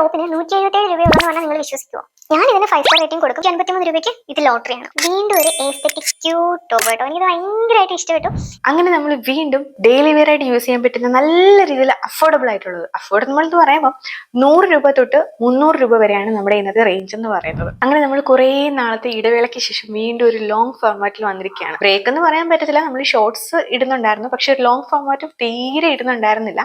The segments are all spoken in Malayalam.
ടോപ്പിന് 177 രൂപയുള്ളതെന്ന് പറഞ്ഞാൽ നിങ്ങൾ വിശ്വസിക്കുമോ? ഞാൻ ഇതിന് 5 സ്റ്റാർ റേറ്റിംഗ് കൊടുക്കും. 53 രൂപയ്ക്ക് ഇത് ലോട്ടറിയാണ്. വീണ്ടും ഒരു എസ്തെറ്റിക് ക്യൂട്ട് ടോപ്പ് കേട്ടോ. എനിക്കത് ഭയങ്കരമായിട്ട് ഇഷ്ടപ്പെട്ടു. അങ്ങനെ നമ്മൾ വീണ്ടും ഡെയിലി വെയർ ആയിട്ട് യൂസ് ചെയ്യാൻ പറ്റുന്ന നല്ല രീതിയിൽ അഫോർഡബിൾ ആയിട്ടുള്ളത്, അഫോർഡബിൾ എന്ന് പറയുമ്പോൾ 100 രൂപ തൊട്ട് 300 രൂപ വരെയാണ് നമ്മുടെ ഇന്നത്തെ റേഞ്ച് എന്ന് പറയുന്നത്. അങ്ങനെ നമ്മൾ കുറേ നാളത്തെ ഇടവേളയ്ക്ക് ശേഷം വീണ്ടും ഒരു ലോങ് ഫോർമാറ്റിൽ വന്നിരിക്കുകയാണ്. ബ്രേക്ക് എന്ന് പറയാൻ പറ്റത്തില്ല, നമ്മൾ ഷോർട്സ് ഇടുന്നുണ്ടായിരുന്നു, പക്ഷെ ഒരു ലോങ് ഫോർമാറ്റ് തീരെ ഇടുന്നുണ്ടായിരുന്നില്ല.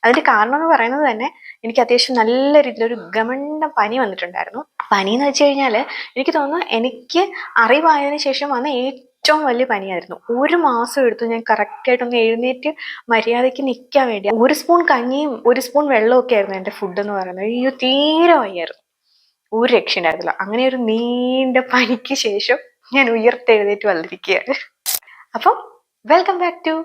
അതിന്റെ കാരണം എന്ന് പറയുന്നത് തന്നെ എനിക്ക് അത്യാവശ്യം നല്ല രീതിയിലൊരു ഗമണ്ട പനി വന്നിട്ടുണ്ടായിരുന്നു. പനി എന്ന് വെച്ച് കഴിഞ്ഞാൽ എനിക്ക് തോന്നുന്നു എനിക്ക് അറിവായതിനു ശേഷം വന്ന ഏറ്റവും വലിയ പനിയായിരുന്നു. 1 മാസം എടുത്തു ഞാൻ കറക്റ്റായിട്ടൊന്ന് എഴുന്നേറ്റ് മര്യാദയ്ക്ക് നിൽക്കാൻ വേണ്ടി. 1 സ്പൂൺ കഞ്ഞിയും 1 സ്പൂൺ വെള്ളമൊക്കെ ആയിരുന്നു എൻ്റെ ഫുഡ് എന്ന് പറയുന്നത്. അയ്യോ, തീരെ വയ്യായിരുന്നു, ഒരു രക്ഷ ഉണ്ടായിരുന്നില്ല. അങ്ങനെ ഒരു നീണ്ട പനിക്ക് ശേഷം ഞാൻ ഉയർത്തെഴുന്നേറ്റ് വന്നിരിക്കുകയാണ്. അപ്പം welcome back to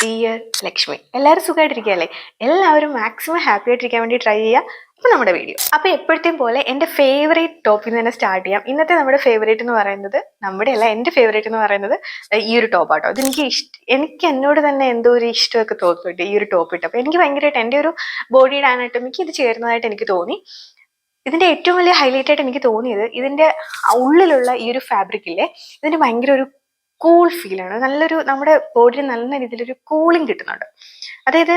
dear Lakshmi. എല്ലാവരും സുഖമായിട്ടിരിക്കുകയല്ലേ? എല്ലാവരും മാക്സിമം ഹാപ്പി ആയിട്ടിരിക്കാൻ വേണ്ടി ട്രൈ ചെയ്യുക. അപ്പോൾ നമ്മുടെ വീഡിയോ അപ്പോൾ എപ്പോഴത്തെയും പോലെ എൻ്റെ ഫേവറേറ്റ് ടോപ്പിൽ നിന്ന് തന്നെ സ്റ്റാർട്ട് ചെയ്യാം. ഇന്നത്തെ നമ്മുടെ ഫേവറേറ്റ് എന്ന് പറയുന്നത്, എൻ്റെ ഫേവറേറ്റ് എന്ന് പറയുന്നത് ഈ ഒരു ടോപ്പാട്ടോ. എനിക്ക് എന്നോട് തന്നെ എന്തോ ഒരു ഇഷ്ടമൊക്കെ തോന്നിയിട്ട് ഈ ഒരു ടോപ്പ് ഇട്ടപ്പോൾ എനിക്ക് ഭയങ്കരമായിട്ട് എൻ്റെ ഒരു ബോഡിയുടെ ആനാട്ടമിക്ക് ഇത് ചേരുന്നതായിട്ട് എനിക്ക് തോന്നി. ഇതിന്റെ ഏറ്റവും വലിയ ഹൈലൈറ്റ് ആയിട്ട് എനിക്ക് തോന്നിയത് ഇതിന്റെ ഉള്ളിലുള്ള ഈ ഒരു ഫാബ്രിക്കില്ലേ, ഇതിന് ഭയങ്കര ഒരു കൂൾ ഫീലാണ്. നമ്മുടെ ബോഡിയിൽ നല്ല രീതിയിലൊരു കൂളിംഗ് കിട്ടുന്നുണ്ട്. അതായത്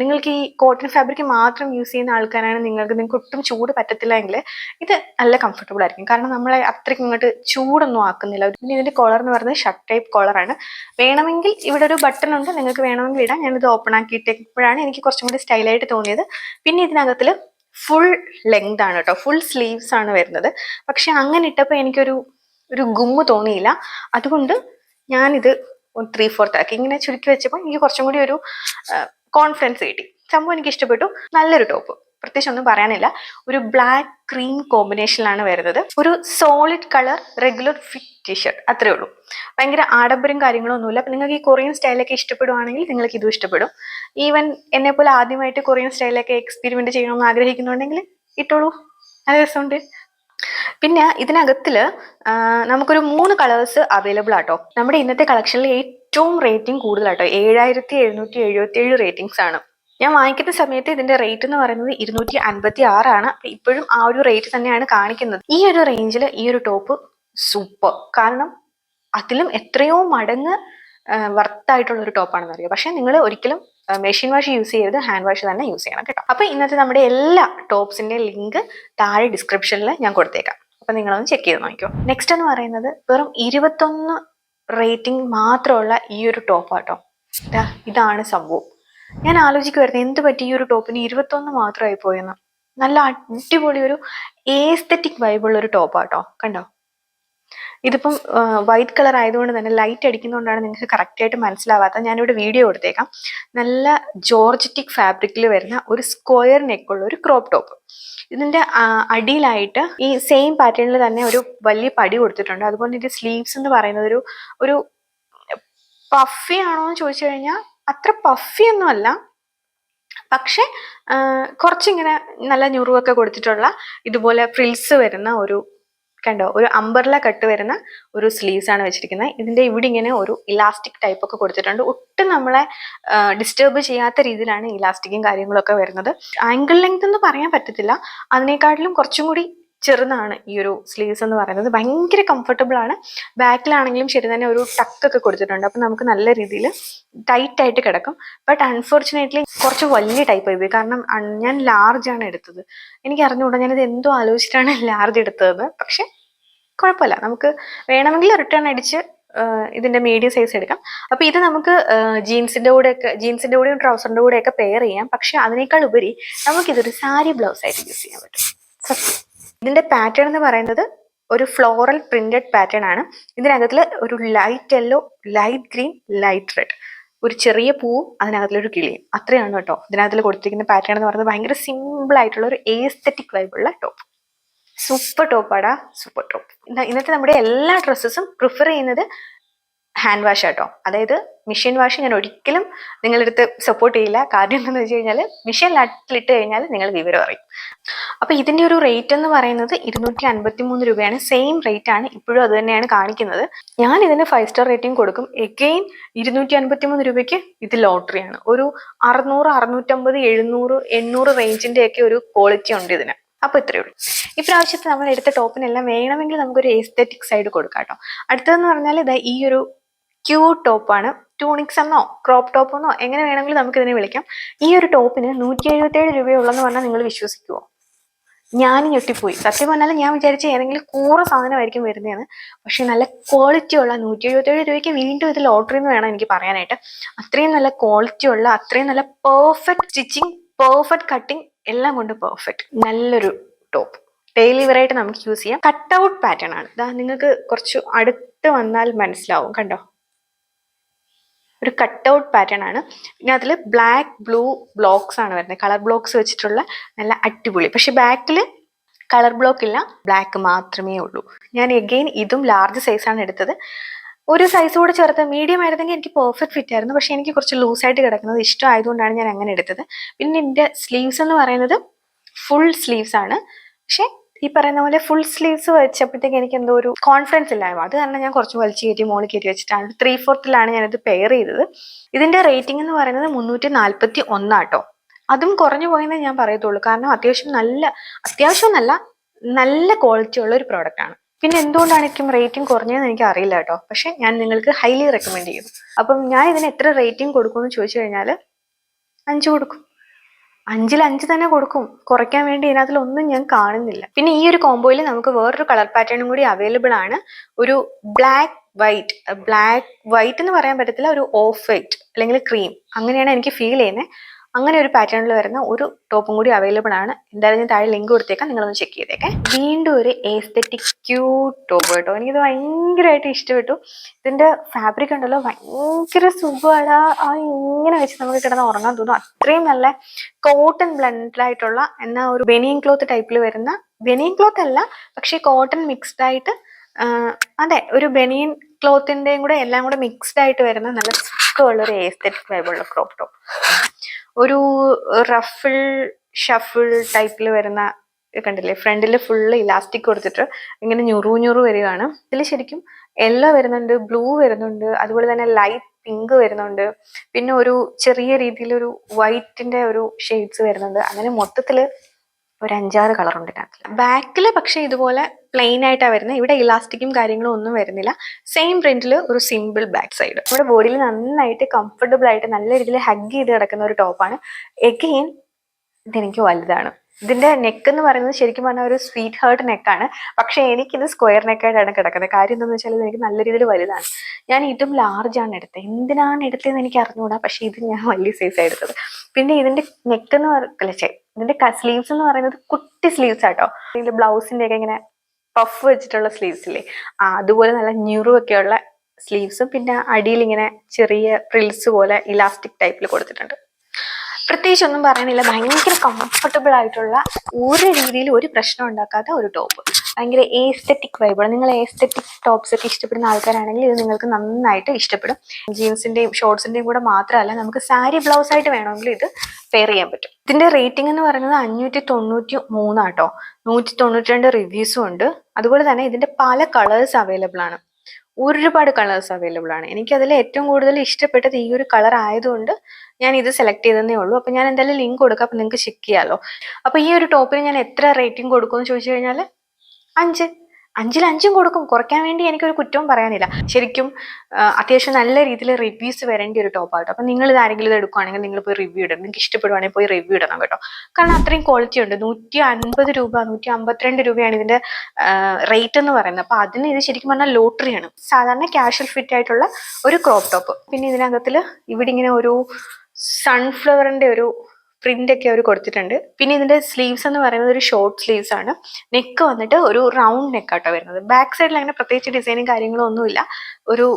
നിങ്ങൾക്ക് ഈ കോട്ടൺ ഫാബ്രിക് മാത്രം യൂസ് ചെയ്യുന്ന ആൾക്കാരാണ്, നിങ്ങൾക്ക് ഒട്ടും ചൂട് പറ്റത്തില്ല എങ്കിൽ ഇത് നല്ല കംഫർട്ടബിൾ ആയിരിക്കും. കാരണം നമ്മളെ അത്രയ്ക്ക് ഇങ്ങോട്ട് ചൂടൊന്നും ആക്കുന്നില്ല. പിന്നെ ഇതിന്റെ കോളർ എന്ന് പറയുന്നത് ഷർട്ട് ടൈപ്പ് കോളറാണ്. വേണമെങ്കിൽ ഇവിടെ ഒരു ബട്ടൺ ഉണ്ട്, നിങ്ങൾക്ക് വേണമെങ്കിൽ ഇടാം. ഞാനിത് ഓപ്പൺ ആക്കിയിട്ടപ്പോഴാണ് എനിക്ക് കുറച്ചും കൂടി സ്റ്റൈലായിട്ട് തോന്നിയത്. പിന്നെ ഇതിനകത്തിൽ ഫുൾ ലെങ്ത് ആണ് കേട്ടോ, ഫുൾ സ്ലീവ്സ് ആണ് വരുന്നത്. പക്ഷെ അങ്ങനെ ഇട്ടപ്പോൾ എനിക്കൊരു ഗുമ്മ് തോന്നിയില്ല. അതുകൊണ്ട് ഞാനിത് 3/4 ആക്കി ഇങ്ങനെ ചുരുക്കി വെച്ചപ്പോൾ എനിക്ക് കുറച്ചും കൂടി ഒരു കോൺഫിഡൻസ് കിട്ടി. സംഭവം എനിക്ക് ഇഷ്ടപ്പെട്ടു. നല്ലൊരു ടോപ്പ്, പ്രത്യേകിച്ച് ഒന്നും പറയാനില്ല. ഒരു ബ്ലാക്ക് ക്രീം കോമ്പിനേഷനിലാണ് വരുന്നത്. ഒരു solid colour regular fit T-shirt, അത്രേ ഉള്ളൂ. ഭയങ്കര ആഡംബരം കാര്യങ്ങളൊന്നുമില്ല. അപ്പം നിങ്ങൾക്ക് ഈ കൊറിയൻ സ്റ്റൈലൊക്കെ ഇഷ്ടപ്പെടുവാണെങ്കിൽ നിങ്ങൾക്ക് ഇതും ഇഷ്ടപ്പെടും. ഈവൻ എന്നെപ്പോലെ ആദ്യമായിട്ട് കൊറിയൻ സ്റ്റൈലൊക്കെ എക്സ്പെരിമെന്റ് ചെയ്യണമെന്ന് ആഗ്രഹിക്കുന്നുണ്ടെങ്കിൽ ഇട്ടോളൂ, നല്ല രസമുണ്ട്. പിന്നെ ഇതിനകത്തിൽ നമുക്കൊരു 3 കളേഴ്സ് അവൈലബിൾ ആട്ടോ. നമ്മുടെ ഇന്നത്തെ കളക്ഷനിൽ ഏറ്റവും റേറ്റിംഗ് കൂടുതലാട്ടോ, 7777 റേറ്റിംഗ്സ് ആണ്. ഞാൻ വാങ്ങിക്കുന്ന സമയത്ത് ഇതിന്റെ റേറ്റ് എന്ന് പറയുന്നത് 256 ആണ്. ഇപ്പോഴും ആ ഒരു റേറ്റ് തന്നെയാണ് കാണിക്കുന്നത്. ഈ ഒരു റേഞ്ചിൽ ഈ ഒരു ടോപ്പ് സൂപ്പർ. കാരണം അതിലും എത്രയോ മടങ്ങ് വർത്തായിട്ടുള്ള ഒരു ടോപ്പാണെന്ന് അറിയാം. പക്ഷെ നിങ്ങൾ ഒരിക്കലും മെഷീൻ വാഷ് യൂസ് ചെയ്ത് ഹാൻഡ് വാഷ് തന്നെ യൂസ് ചെയ്യണം കേട്ടോ. അപ്പൊ ഇന്നത്തെ നമ്മുടെ എല്ലാ ടോപ്സിന്റെ ലിങ്ക് താഴെ ഡിസ്ക്രിപ്ഷനിൽ ഞാൻ കൊടുത്തേക്കാം. അപ്പൊ നിങ്ങളൊന്ന് ചെക്ക് ചെയ്ത് നോക്കിയോ. നെക്സ്റ്റ് എന്ന് പറയുന്നത് വെറും 21 റേറ്റിംഗ് മാത്രമുള്ള ഈ ഒരു ടോപ്പാട്ടോ. ഇതാണ് സംഭവം. ഞാൻ ആലോചിക്കുമായിരുന്നു എന്ത് പറ്റി ഈ ഒരു ടോപ്പിന് 21 മാത്രമായി പോയെന്ന്. നല്ല അടിപൊളി ഒരു ഏസ്തെറ്റിക് വൈബുള്ള ഒരു ടോപ്പാട്ടോ. കണ്ടോ, ഇതിപ്പം വൈറ്റ് കളർ ആയതുകൊണ്ട് തന്നെ ലൈറ്റ് അടിക്കുന്നതുകൊണ്ടാണ് നിങ്ങൾക്ക് കറക്റ്റായിട്ട് മനസ്സിലാവാത്ത. ഞാനിവിടെ വീഡിയോ കൊടുത്തേക്കാം. നല്ല ജോർജറ്റിക് ഫാബ്രിക്കിൽ വരുന്ന ഒരു സ്ക്വയർ നെക്കുള്ള ഒരു ക്രോപ്പ് ടോപ്പ്. ഇതിന്റെ അടിയിലായിട്ട് ഈ സെയിം പാറ്റേണിൽ തന്നെ ഒരു വലിയ പടി കൊടുത്തിട്ടുണ്ട്. അതുപോലെ ഇതിന്റെ സ്ലീവ്സ് എന്ന് പറയുന്നത് ഒരു പഫി ആണോ എന്ന് ചോദിച്ചു കഴിഞ്ഞാൽ അത്ര പഫി ഒന്നും അല്ല, പക്ഷെ കുറച്ചിങ്ങനെ നല്ല ഞുറുവൊക്കെ കൊടുത്തിട്ടുള്ള ഇതുപോലെ ഫ്രിൽസ് വരുന്ന ഒരു അംബർല കട്ട് വരുന്ന ഒരു സ്ലീവ്സ് ആണ് വെച്ചിരിക്കുന്നത്. ഇതിന്റെ ഇവിടെ ഇങ്ങനെ ഒരു ഇലാസ്റ്റിക് ടൈപ്പ് ഒക്കെ കൊടുത്തിട്ടുണ്ട്. ഒട്ടും നമ്മളെ ഡിസ്റ്റർബ് ചെയ്യാത്ത രീതിയിലാണ് ഇലാസ്റ്റിക്കും കാര്യങ്ങളൊക്കെ വരുന്നത്. ആംഗിൾ ലെങ്ത് എന്ന് പറയാൻ പറ്റത്തില്ല, അതിനേക്കാട്ടിലും കുറച്ചും കൂടി ചെറുതാണ് ഈ ഒരു സ്ലീവ്സ് എന്ന് പറയുന്നത്. ഭയങ്കര കംഫർട്ടബിൾ ആണ്. ബാക്കിലാണെങ്കിലും ശരി തന്നെ ഒരു ടക്കൊക്കെ കൊടുത്തിട്ടുണ്ട്. അപ്പം നമുക്ക് നല്ല രീതിയിൽ ടൈറ്റ് ആയിട്ട് കിടക്കും. ബട്ട് അൺഫോർച്ചുനേറ്റ്ലി കുറച്ച് വലിയ ടൈപ്പ് ആയി പോയി. കാരണം ഞാൻ ലാർജ് ആണ് എടുത്തത്. എനിക്ക് അറിഞ്ഞുകൂടാ ഞാനിത് എന്തോ ആലോചിച്ചിട്ടാണ് ലാർജ് എടുത്തത്. പക്ഷെ കുഴപ്പമില്ല, നമുക്ക് വേണമെങ്കിൽ റിട്ടേൺ അടിച്ച് ഇതിന്റെ മീഡിയം സൈസ് എടുക്കാം. അപ്പൊ ഇത് നമുക്ക് ജീൻസിന്റെ കൂടെയും ട്രൗസറിന്റെ കൂടെയൊക്കെ പെയർ ചെയ്യാം. പക്ഷെ അതിനേക്കാൾ ഉപരി നമുക്കിതൊരു സാരി ബ്ലൗസ് ആയിട്ട് യൂസ് ചെയ്യാൻ പറ്റും. ഇതിന്റെ പാറ്റേൺ എന്ന് പറയുന്നത് ഒരു ഫ്ലോറൽ പ്രിന്റഡ് പാറ്റേൺ ആണ്. ഇതിനകത്തിൽ ഒരു light yellow, light green, light red, ഒരു ചെറിയ പൂവും അതിനകത്തിലൊരു കിളിയും, അത്രയാണ് കേട്ടോ ഇതിനകത്തിൽ കൊടുത്തിരിക്കുന്ന പാറ്റേൺ എന്ന് പറയുന്നത്. ഭയങ്കര സിമ്പിൾ ആയിട്ടുള്ള ഒരു ഏസ്തെറ്റിക് വൈബുള്ള ടോപ്പ്. സൂപ്പർ ടോപ്പാടാ, സൂപ്പർ ടോപ്പ്. ഇന്നത്തെ നമ്മുടെ എല്ലാ ഡ്രസ്സസും പ്രിഫർ ചെയ്യുന്നത് ഹാൻഡ് വാഷ് ആട്ടോ. അതായത് മെഷീൻ വാഷ് ഞാൻ ഒരിക്കലും നിങ്ങളെടുത്ത് സപ്പോർട്ട് ചെയ്യില്ല. കാര്യം എന്താണെന്ന് വെച്ച് കഴിഞ്ഞാൽ മെഷീനിലിട്ട് കഴിഞ്ഞാൽ നിങ്ങൾ വിവരം അറിയും. അപ്പൊ ഇതിന്റെ ഒരു റേറ്റ് എന്ന് പറയുന്നത് 253 രൂപയാണ്. സെയിം റേറ്റ് ആണ്, ഇപ്പോഴും അത് തന്നെയാണ് കാണിക്കുന്നത്. ഞാൻ ഇതിന് 5 സ്റ്റാർ റേറ്റിംഗ് കൊടുക്കും. എഗെയിൻ 253 രൂപയ്ക്ക് ഇത് ലോട്ടറിയാണ്. ഒരു 600, 650, 700, 800 റേഞ്ചിന്റെ ഒക്കെ ഒരു ക്വാളിറ്റി ഉണ്ട് ഇതിന്. അപ്പോൾ ഇത്രയേ ഉള്ളൂ. ഇപ്രാവശ്യത്തെ നമ്മൾ എടുത്ത ടോപ്പിനെല്ലാം വേണമെങ്കിൽ നമുക്കൊരു എസ്തെറ്റിക് സൈഡ് കൊടുക്കാം കേട്ടോ. അടുത്തതെന്ന് പറഞ്ഞാൽ ഇതാ ഈ ഒരു ക്യൂട്ട് ടോപ്പാണ്. ടൂണിക്സ് എന്നോ ക്രോപ്പ് ടോപ്പ് എന്നോ എങ്ങനെ വേണമെങ്കിലും നമുക്ക് ഇതിനെ വിളിക്കാം. ഈ ഒരു ടോപ്പിന് 177 രൂപയുള്ളെന്ന് പറഞ്ഞാൽ നിങ്ങൾ വിശ്വസിക്കുമോ? ഞാൻ ഞെട്ടിപ്പോയി. സത്യം പറഞ്ഞാൽ ഞാൻ വിചാരിച്ച ഏതെങ്കിലും കൂറ സാധനമായിരിക്കും വരുന്നതെന്ന്. പക്ഷെ നല്ല ക്വാളിറ്റി ഉള്ള 177 രൂപയ്ക്ക് വീണ്ടും ഇത് ലോട്ടറി എന്ന് വേണം എനിക്ക് പറയാനായിട്ട്. അത്രയും നല്ല ക്വാളിറ്റി ഉള്ള, അത്രയും നല്ല പെർഫെക്റ്റ് സ്റ്റിച്ചിങ്, പെർഫെക്റ്റ് കട്ടിങ്, എല്ലാം കൊണ്ട് പെർഫെക്റ്റ് നല്ലൊരു ടോപ്പ്. ഡെയിലി വെയർ ആയിട്ട് നമുക്ക് യൂസ് ചെയ്യാം. കട്ട് ഔട്ട് പാറ്റേൺ ആണ്. ഇതാ നിങ്ങൾക്ക് കുറച്ച് അടുത്ത് വന്നാൽ മനസ്സിലാവും. കണ്ടോ, ഒരു കട്ട് ഔട്ട് പാറ്റേൺ ആണ്. പിന്നെ അതിൽ ബ്ലാക്ക് ബ്ലൂ ബ്ലോക്സ് ആണ് വരുന്നത്, കളർ ബ്ലോക്സ് വെച്ചിട്ടുള്ള നല്ല അടിപൊളി. പക്ഷെ ബാക്കിൽ കളർ ബ്ലോക്ക് ഇല്ല, ബ്ലാക്ക് മാത്രമേ ഉള്ളൂ. ഞാൻ എഗെയിൻ ഇതും ലാർജ് സൈസാണ് എടുത്തത്. ഒരു സൈസ് കൂടെ ചേർത്ത് മീഡിയം ആയിരുന്നെങ്കിൽ എനിക്ക് പെർഫെക്റ്റ് ഫിറ്റ് ആയിരുന്നു. പക്ഷെ എനിക്ക് കുറച്ച് ലൂസായിട്ട് കിടക്കുന്നത് ഇഷ്ടമായതുകൊണ്ടാണ് ഞാൻ അങ്ങനെ എടുത്തത്. പിന്നെ എൻ്റെ സ്ലീവ്സ് എന്ന് പറയുന്നത് ഫുൾ സ്ലീവ്സ് ആണ്. പക്ഷെ ഈ പറയുന്ന പോലെ ഫുൾ സ്ലീവ്സ് വെച്ചപ്പോഴത്തേക്ക് എനിക്ക് എന്തോ ഒരു കോൺഫിഡൻസ് ഇല്ലായ്മ. അത് കാരണം ഞാൻ കുറച്ച് വലിച്ചു കയറ്റി മോളിൽ കയറ്റി വെച്ചിട്ടാണ് 3/4 ഞാനിത് പെയർ ചെയ്തത്. ഇതിന്റെ റേറ്റിംഗ് എന്ന് പറയുന്നത് 341 ആട്ടോ. അതും കുറഞ്ഞു പോയെന്നേ ഞാൻ പറയത്തുള്ളൂ. കാരണം അത്യാവശ്യം നല്ല ക്വാളിറ്റി ഉള്ള ഒരു പ്രോഡക്റ്റ് ആണ്. പിന്നെ എന്തുകൊണ്ടാണ് എനിക്കും റേറ്റിംഗ് കുറഞ്ഞതെന്ന് എനിക്ക് അറിയില്ല കേട്ടോ. പക്ഷെ ഞാൻ നിങ്ങൾക്ക് ഹൈലി റെക്കമെൻഡ് ചെയ്യുന്നു. അപ്പം ഞാൻ ഇതിന് എത്ര റേറ്റിംഗ് കൊടുക്കുമെന്ന് ചോദിച്ചു കഴിഞ്ഞാൽ 5 കൊടുക്കും. 5-ൽ 5 തന്നെ കൊടുക്കും. കുറയ്ക്കാൻ വേണ്ടി ഇതിനകത്തിലൊന്നും ഞാൻ കാണുന്നില്ല. പിന്നെ ഈ ഒരു കോംബോയിൽ നമുക്ക് വേറൊരു കളർ പാറ്റേണും കൂടി അവൈലബിൾ ആണ്. ഒരു ബ്ലാക്ക് വൈറ്റ് എന്ന് പറയാൻ പറ്റത്തില്ല, ഒരു ഓഫ് വൈറ്റ് അല്ലെങ്കിൽ ക്രീം, അങ്ങനെയാണ് എനിക്ക് ഫീൽ ചെയ്യുന്നത്. അങ്ങനെ ഒരു പാറ്റേണിൽ വരുന്ന ഒരു ടോപ്പും കൂടി അവൈലബിൾ ആണ്. എന്തായാലും ഞാൻ താഴെ ലിങ്ക് കൊടുത്തേക്കാം, നിങ്ങളൊന്ന് ചെക്ക് ചെയ്തേക്കെ. വീണ്ടും ഒരു എസ്തെറ്റിക് ക്യൂട്ട് ടോപ്പ് കേട്ടോ. എനിക്കിത് ഭയങ്കരമായിട്ട് ഇഷ്ടപ്പെട്ടു. ഇതിന്റെ ഫാബ്രിക് ഉണ്ടല്ലോ, ഭയങ്കര സുഖമാണ്. ഇങ്ങനെ വെച്ച് നമുക്ക് കിടന്ന് ഉറങ്ങാൻ തോന്നും. അത്രയും നല്ല കോട്ടൺ ബ്ലെൻഡായിട്ടുള്ള എന്നാൽ ഒരു ബനിയൻ ക്ലോത്ത് ടൈപ്പിൽ വരുന്ന, ബനിയൻ ക്ലോത്ത് അല്ല പക്ഷെ കോട്ടൺ മിക്സ്ഡ് ആയിട്ട്, അതെ ഒരു ബനിയൻ ക്ലോത്തിൻ്റെയും കൂടെ എല്ലാം കൂടെ മിക്സ്ഡ് ആയിട്ട് വരുന്ന നല്ല സുഖമുള്ള ഒരു എസ്തെറ്റിക് വൈബുള്ള ക്രോപ്പ് ടോപ്പ്. ഒരു റഫിൾ ഷഫിൾ ടൈപ്പിൽ വരുന്ന കണ്ടില്ലേ, ഫ്രണ്ടിൽ ഫുള്ള് ഇലാസ്റ്റിക് കൊടുത്തിട്ട് ഇങ്ങനെ ഞുറു വരികയാണ്. ഇതിൽ ശരിക്കും യെല്ലോ വരുന്നുണ്ട്, ബ്ലൂ വരുന്നുണ്ട്, അതുപോലെ തന്നെ ലൈറ്റ് പിങ്ക് വരുന്നുണ്ട്, പിന്നെ ഒരു ചെറിയ രീതിയിലൊരു വൈറ്റിന്റെ ഒരു ഷെയ്ഡ്സ് വരുന്നുണ്ട്. അങ്ങനെ മൊത്തത്തിൽ ഒരു 5-6 കളറുണ്ട് ഇതിനകത്ത്. ബാക്കിൽ പക്ഷെ ഇതുപോലെ പ്ലെയിൻ ആയിട്ടാണ് വരുന്നത്. ഇവിടെ ഇലാസ്റ്റിക്കും കാര്യങ്ങളും ഒന്നും വരുന്നില്ല. സെയിം പ്രിന്റിൽ ഒരു സിമ്പിൾ ബാക്ക് സൈഡ്. നമ്മുടെ ബോഡിയിൽ നന്നായിട്ട് കംഫർട്ടബിൾ ആയിട്ട് നല്ല രീതിയിൽ ഹഗ് ചെയ്ത് കിടക്കുന്ന ഒരു ടോപ്പാണ്. എഗെയിൻ ഇതെനിക്ക് വലുതാണ്. ഇതിന്റെ നെക്ക് എന്ന് പറയുന്നത് ശരിക്കും പറഞ്ഞാൽ ഒരു സ്വീറ്റ് ഹേർട്ട് നെക്കാണ്. പക്ഷെ എനിക്കിത് സ്ക്വയർ നെക്കായിട്ടാണ് കിടക്കുന്നത്. കാര്യം എന്താണെന്ന് വെച്ചാൽ എനിക്ക് നല്ല രീതിയിൽ വലുതാണ്. ഞാൻ ഇതും ലാർജാണ് എടുത്തത്. എന്തിനാണ് എടുത്തതെന്ന് എനിക്ക് അറിഞ്ഞുകൂടാ. പക്ഷെ ഇത് ഞാൻ വലിയ സൈസാണ് എടുത്തത്. പിന്നെ ഇതിന്റെ നെക്ക് എന്ന് ഇതിന്റെ സ്ലീവ്സ് എന്ന് പറയുന്നത് കുട്ടി സ്ലീവ്സ് ആട്ടോ. ഇതിന്റെ ബ്ലൗസിന്റെ ഒക്കെ ഇങ്ങനെ പഫ് വെച്ചിട്ടുള്ള സ്ലീവ്സ് ഇല്ലേ, അതുപോലെ നല്ല ഞുറുവൊക്കെയുള്ള സ്ലീവ്സും, പിന്നെ അടിയിൽ ഇങ്ങനെ ചെറിയ പ്രിൽസ് പോലെ ഇലാസ്റ്റിക് ടൈപ്പിൽ കൊടുത്തിട്ടുണ്ട്. പ്രത്യേകിച്ച് ഒന്നും പറയാനില്ല. ഭയങ്കര കംഫർട്ടബിൾ ആയിട്ടുള്ള, ഒരു രീതിയിൽ ഒരു പ്രശ്നം ഉണ്ടാക്കാത്ത ഒരു ടോപ്പ്. ഭയങ്കര എസ്തെറ്റിക് വൈബാണ്. നിങ്ങൾ എസ്തെറ്റിക് ടോപ്സ് ഒക്കെ ഇഷ്ടപ്പെടുന്ന ആൾക്കാരാണെങ്കിൽ ഇത് നിങ്ങൾക്ക് നന്നായിട്ട് ഇഷ്ടപ്പെടും. ജീൻസിന്റെയും ഷോർട്സിന്റെയും കൂടെ മാത്രമല്ല, നമുക്ക് സാരി ബ്ലൗസ് ആയിട്ട് വേണമെങ്കിൽ ഇത് പെയർ ചെയ്യാൻ പറ്റും. ഇതിന്റെ റേറ്റിംഗ് എന്ന് പറയുന്നത് 593 ആട്ടോ. 192 റിവ്യൂസും ഉണ്ട്. അതുപോലെ തന്നെ ഇതിന്റെ പല കളേഴ്സ് അവൈലബിൾ ആണ്. ഒരുപാട് കളേഴ്സ് അവൈലബിൾ ആണ്. എനിക്കതിൽ ഏറ്റവും കൂടുതൽ ഇഷ്ടപ്പെട്ടത് ഈ ഒരു കളർ ആയതുകൊണ്ട് ഞാൻ ഇത് സെലക്ട് ചെയ്തതേ ഉള്ളൂ. അപ്പൊ ഞാൻ എന്തായാലും ലിങ്ക് കൊടുക്കാം, അപ്പൊ നിങ്ങൾക്ക് ചെക്ക് ചെയ്യാലോ. അപ്പൊ ഈ ഒരു ടോപ്പിന് ഞാൻ എത്ര റേറ്റിംഗ് കൊടുക്കുമെന്ന് ചോദിച്ചു കഴിഞ്ഞാൽ 5. 5-ൽ 5 കൊടുക്കും. കുറയ്ക്കാൻ വേണ്ടി എനിക്കൊരു കുറ്റവും പറയാനില്ല. ശരിക്കും അത്യാവശ്യം നല്ല രീതിയിൽ റിവ്യൂസ് വരേണ്ട ഒരു ടോപ്പാട്ടോ. അപ്പൊ നിങ്ങൾ ഇത് ആരെങ്കിലും ഇത് എടുക്കുകയാണെങ്കിൽ നിങ്ങൾ പോയി റിവ്യൂ ഇടണം. നിങ്ങൾക്ക് ഇഷ്ടപ്പെടുവാണെങ്കിൽ പോയി റിവ്യൂ ഇടണം കേട്ടോ. കാരണം അത്രയും ക്വാളിറ്റി ഉണ്ട്. 150 രൂപ, 152 രൂപയാണ് ഇതിന്റെ റേറ്റ് എന്ന് പറയുന്നത്. അപ്പൊ അതിന് ഇത് ശരിക്കും പറഞ്ഞാൽ ലോട്ടറിയാണ്. സാധാരണ കാഷ്വൽ ഫിറ്റ് ആയിട്ടുള്ള ഒരു ക്രോപ്പ് ടോപ്പ്. പിന്നെ ഇതിനകത്തിൽ ഇവിടെ ഇങ്ങനെ ഒരു സൺഫ്ലവറിന്റെ ഒരു പ്രിന്റ് ഒക്കെ അവർ കൊടുത്തിട്ടുണ്ട്. പിന്നെ ഇതിന്റെ സ്ലീവ്സ് എന്ന് പറയുന്നത് ഒരു ഷോർട്ട് സ്ലീവ്സ് ആണ്. നെക്ക് വന്നിട്ട് ഒരു റൗണ്ട് നെക്കാട്ടോ വരുന്നത്. ബാക്ക് സൈഡിൽ അങ്ങനെ പ്രത്യേകിച്ച് ഡിസൈനും കാര്യങ്ങളും ഒന്നുമില്ല. ഒരു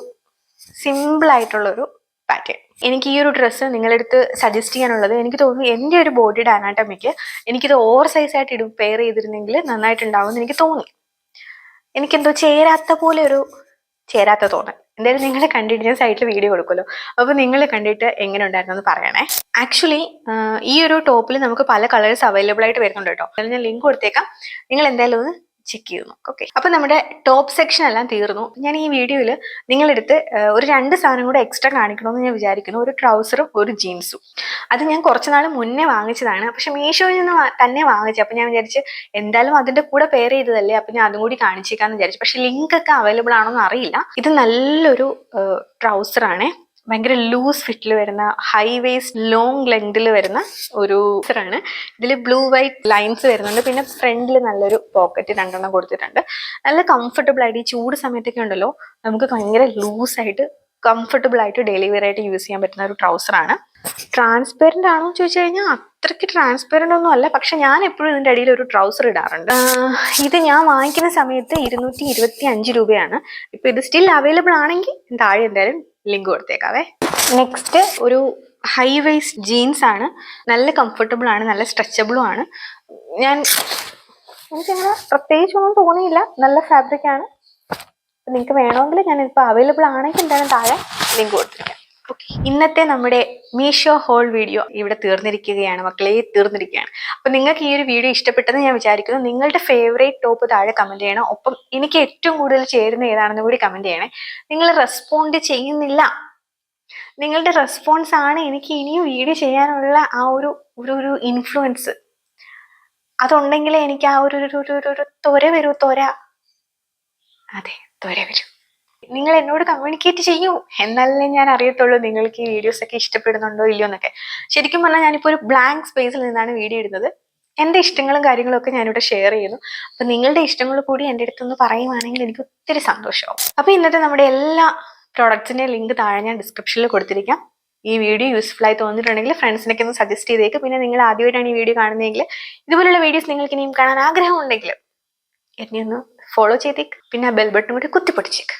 സിമ്പിൾ ആയിട്ടുള്ള ഒരു പാറ്റേൺ. എനിക്ക് ഈ ഒരു ഡ്രസ്സ് നിങ്ങളെടുത്ത് സജസ്റ്റ് ചെയ്യാനുള്ളത്, എനിക്ക് തോന്നുന്നു എൻ്റെ ഒരു ബോഡിയുടെ അനാട്ടമിക്ക് എനിക്കിത് ഓവർ സൈസ് ആയിട്ട് പെയർ ചെയ്തിരുന്നെങ്കിൽ നന്നായിട്ടുണ്ടാവും എന്ന് എനിക്ക് തോന്നി. എനിക്കെന്തോ ചേരാത്ത തോന്നൽ. എന്തായാലും നിങ്ങൾ കണ്ടിട്ട് ഞാൻ സൈറ്റിൽ വീഡിയോ കൊടുക്കുമല്ലോ, അപ്പോൾ നിങ്ങൾ കണ്ടിട്ട് എങ്ങനെ ഉണ്ടായിരുന്നു പറയണേ. ആക്ച്വലി ഈ ഒരു ടോപ്പിൽ നമുക്ക് പല കളേഴ്സ് അവൈലബിൾ ആയിട്ട് വരുന്നുണ്ട് കേട്ടോ. അതിൽ ഞാൻ ലിങ്ക് കൊടുത്തേക്കാം. നിങ്ങൾ എന്തായാലും ഒന്ന് ചെക്ക് ചെയ്ത് നോക്കാം. ഓക്കെ, അപ്പൊ നമ്മുടെ ടോപ്പ് സെക്ഷൻ എല്ലാം തീർന്നു. ഞാൻ ഈ വീഡിയോയിൽ നിങ്ങളെടുത്ത് ഒരു 2 സാധനം കൂടെ എക്സ്ട്രാ കാണിക്കണമെന്ന് ഞാൻ വിചാരിക്കുന്നു. ഒരു ട്രൗസറും ഒരു ജീൻസും. അത് ഞാൻ കുറച്ച് നാൾ മുന്നേ വാങ്ങിച്ചതാണ്, പക്ഷെ മീഷോയിൽ നിന്ന് തന്നെ വാങ്ങിച്ചു. അപ്പൊ ഞാൻ വിചാരിച്ച് എന്തായാലും അതിന്റെ കൂടെ പെയർ ചെയ്തതല്ലേ, അപ്പൊ ഞാൻ അതും കൂടി കാണിച്ചേക്കാന്ന് വിചാരിച്ചു. പക്ഷെ ലിങ്ക് ഒക്കെ അവൈലബിൾ ആണോന്ന് അറിയില്ല. ഇത് നല്ലൊരു ട്രൗസർ ആണ്, ഭയങ്കര ലൂസ് ഫിറ്റിൽ വരുന്ന, ഹൈ വേസ്റ്റ് ലോങ് ലെങ്തിൽ വരുന്ന ഒരു ആണ്. ഇതിൽ ബ്ലൂ വൈറ്റ് ലൈൻസ് വരുന്നുണ്ട്. പിന്നെ ഫ്രണ്ടിൽ നല്ലൊരു പോക്കറ്റ് 2 കൊടുത്തിട്ടുണ്ട്. നല്ല കംഫർട്ടബിൾ ആയിട്ട് ഈ ചൂട് സമയത്തൊക്കെ ഉണ്ടല്ലോ, നമുക്ക് ഭയങ്കര ലൂസായിട്ട് കംഫർട്ടബിൾ ആയിട്ട് ഡെയിലി വെയർ ആയിട്ട് യൂസ് ചെയ്യാൻ പറ്റുന്ന ഒരു ട്രൗസർ ആണ്. ട്രാൻസ്പെറന്റ് ആണോ എന്ന് ചോദിച്ചു കഴിഞ്ഞാൽ അത്രയ്ക്ക് ട്രാൻസ്പെറന്റ് ഒന്നും അല്ല, പക്ഷെ ഞാൻ എപ്പോഴും ഇതിന്റെ അടിയിൽ ഒരു ട്രൗസർ ഇടാറുണ്ട്. ഇത് ഞാൻ വാങ്ങിക്കുന്ന സമയത്ത് 225 രൂപയാണ്. ഇപ്പൊ ഇത് സ്റ്റിൽ അവൈലബിൾ ആണെങ്കിൽ താഴെ എന്തായാലും ലിങ്ക് കൊടുത്തേക്കാവേ. നെക്സ്റ്റ് ഒരു ഹൈ വേസ്റ്റ് ജീൻസ് ആണ്. നല്ല കംഫർട്ടബിൾ ആണ്, നല്ല സ്ട്രെച്ചബിളും ആണ്. എനിക്കങ്ങനെ പ്രത്യേകിച്ചൊന്നും തോന്നിയില്ല, നല്ല ഫാബ്രിക് ആണ്. നിങ്ങൾക്ക് വേണമെങ്കിൽ ഞാൻ ഇപ്പോൾ അവൈലബിൾ ആണെങ്കിൽ എന്തായാലും താഴെ ലിങ്ക് കൊടുത്തിരിക്കാം. ഓക്കെ, ഇന്നത്തെ നമ്മുടെ മീഷോ ഹോൾ വീഡിയോ ഇവിടെ തീർന്നിരിക്കുകയാണ് മക്കളെ, തീർന്നിരിക്കുകയാണ്. അപ്പൊ നിങ്ങൾക്ക് ഈ ഒരു വീഡിയോ ഇഷ്ടപ്പെട്ടെന്ന് ഞാൻ വിചാരിക്കുന്നു. നിങ്ങളുടെ ഫേവറേറ്റ് ടോപ്പ് താഴെ കമന്റ് ചെയ്യണം. ഒപ്പം എനിക്ക് ഏറ്റവും കൂടുതൽ ചേരുന്ന ഏതാണെന്ന് കൂടി കമന്റ് ചെയ്യണേ. നിങ്ങൾ റെസ്പോണ്ട് ചെയ്യുന്നില്ല, നിങ്ങളുടെ റെസ്പോൺസ് ആണ് എനിക്ക് ഇനിയും വീഡിയോ ചെയ്യാനുള്ള ആ ഒരു ഇൻഫ്ലുവൻസ്. അതുണ്ടെങ്കിലേ എനിക്ക് ആ ഒരു ത്വര വരൂ. അതെ, ത്വര വരൂ. നിങ്ങൾ എന്നോട് കമ്മ്യൂണിക്കേറ്റ് ചെയ്യൂ, എന്നാലേ ഞാൻ അറിയത്തുള്ളൂ നിങ്ങൾക്ക് ഈ വീഡിയോസ് ഒക്കെ ഇഷ്ടപ്പെടുന്നുണ്ടോ ഇല്ലയോ എന്നൊക്കെ. ശരിക്കും പറഞ്ഞാൽ ഞാനിപ്പോൾ ഒരു ബ്ലാങ്ക് സ്പേസിൽ നിന്നാണ് വീഡിയോ ഇടുന്നത്. എൻ്റെ ഇഷ്ടങ്ങളും കാര്യങ്ങളും ഒക്കെ ഞാനിവിടെ ഷെയർ ചെയ്യുന്നു. അപ്പൊ നിങ്ങളുടെ ഇഷ്ടങ്ങൾ കൂടി എൻ്റെ അടുത്തൊന്ന് പറയുവാണെങ്കിൽ എനിക്ക് ഒത്തിരി സന്തോഷമാവും. അപ്പൊ ഇന്നത്തെ നമ്മുടെ എല്ലാ പ്രോഡക്ട്സിന്റെ ലിങ്ക് താഴെ ഞാൻ ഡിസ്ക്രിപ്ഷനിൽ കൊടുത്തിരിക്കാം. ഈ വീഡിയോ യൂസ്ഫുൾ ആയി തോന്നിയിട്ടുണ്ടെങ്കിൽ ഫ്രണ്ട്സിനൊക്കെ ഒന്ന് സജസ്റ്റ് ചെയ്തേക്ക്. പിന്നെ നിങ്ങൾ ആദ്യമായിട്ടാണ് ഈ വീഡിയോ കാണുന്നതെങ്കിൽ ഇതുപോലുള്ള വീഡിയോസ് നിങ്ങൾക്ക് ഇനിയും കാണാൻ ആഗ്രഹമുണ്ടെങ്കിൽ എന്നെ ഒന്ന് ഫോളോ ചെയ്തേക്ക്. പിന്നെ ആ ബെൽ ബട്ടൺ കൂടി കുത്തിപ്പൊടിച്ചേക്ക്.